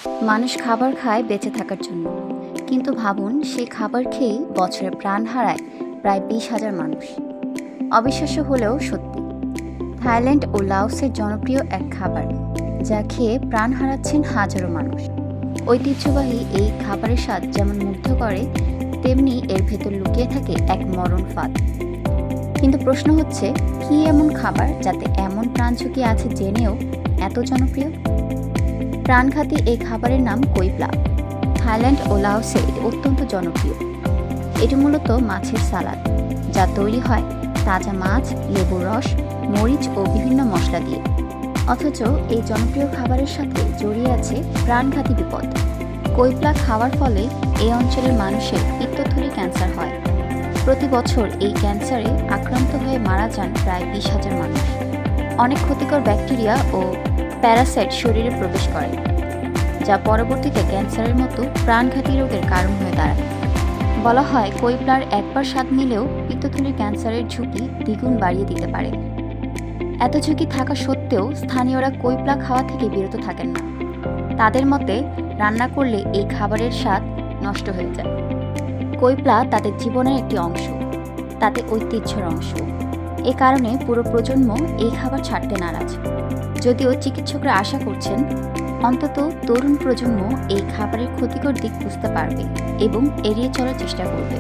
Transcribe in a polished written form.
মানুষ খাবার খায় বেঁচে থাকার জন্য, কিন্তু ভাবুন সেই খাবার খেয়েই বছরে প্রাণ হারায় প্রায় 20,000 মানুষ। অবিশ্বাস্য হলেও সত্যি। থাইল্যান্ড ও লাওসের জনপ্রিয় এক খাবার, যা খেয়ে প্রাণ হারাচ্ছেন হাজারো মানুষ। ঐতিহ্যবাহী এই খাবারের স্বাদ যেমন মুগ্ধ করে, তেমনি এর ভেতর লুকিয়ে থাকে এক মরণ ফাঁদ। কিন্তু প্রশ্ন হচ্ছে, কী এমন খাবার যাতে এমন প্রাণ ঝুঁকি আছে জেনেও এত জনপ্রিয়? প্রাণঘাতী এই খাবারের নাম কোই প্লাক। থাইল্যান্ড ও লাওসে এটি অত্যন্ত জনপ্রিয়। এটি মূলত মাছের সালাদ, যা তৈরি হয় তাজা মাছ, লেবুর রস, মরিচ ও বিভিন্ন মশলা দিয়ে। অথচ এই জনপ্রিয় খাবারের সাথে জড়িয়ে আছে প্রাণঘাতী বিপদ। কোই প্লাক খাওয়ার ফলে এই অঞ্চলের মানুষের পিত্তথলি ক্যান্সার হয়। প্রতি বছর এই ক্যান্সারে আক্রান্ত হয়ে মারা যান প্রায় 20,000 মানুষ। অনেক ক্ষতিকর ব্যাকটেরিয়া ও প্যারাসাইট শরীরে প্রবেশ করে, যা পরবর্তীতে ক্যান্সারের মতো প্রাণঘাতী রোগের কারণ হয়ে দাঁড়ায়। বলা হয় কোই প্লার একবার স্বাদ নিলেও পিত্তথলির ক্যান্সারের ঝুঁকি দ্বিগুণ বাড়িয়ে দিতে পারে। এত ঝুঁকি থাকা সত্ত্বেও স্থানীয়রা কোই প্লা খাওয়া থেকে বিরত থাকেন না। তাদের মতে, রান্না করলে এই খাবারের স্বাদ নষ্ট হয়ে যায়। কোই প্লা তাদের জীবনের একটি অংশ, তাতে ঐতিহ্যের অংশ। এ কারণে পুরো প্রজন্ম এই খাবার ছাড়তে নারাজ। যদিও চিকিৎসকরা আশা করছেন অন্তত তরুণ প্রজন্ম এই খাবারের ক্ষতিকর দিক বুঝতে পারবে এবং এড়িয়ে চলার চেষ্টা করবে।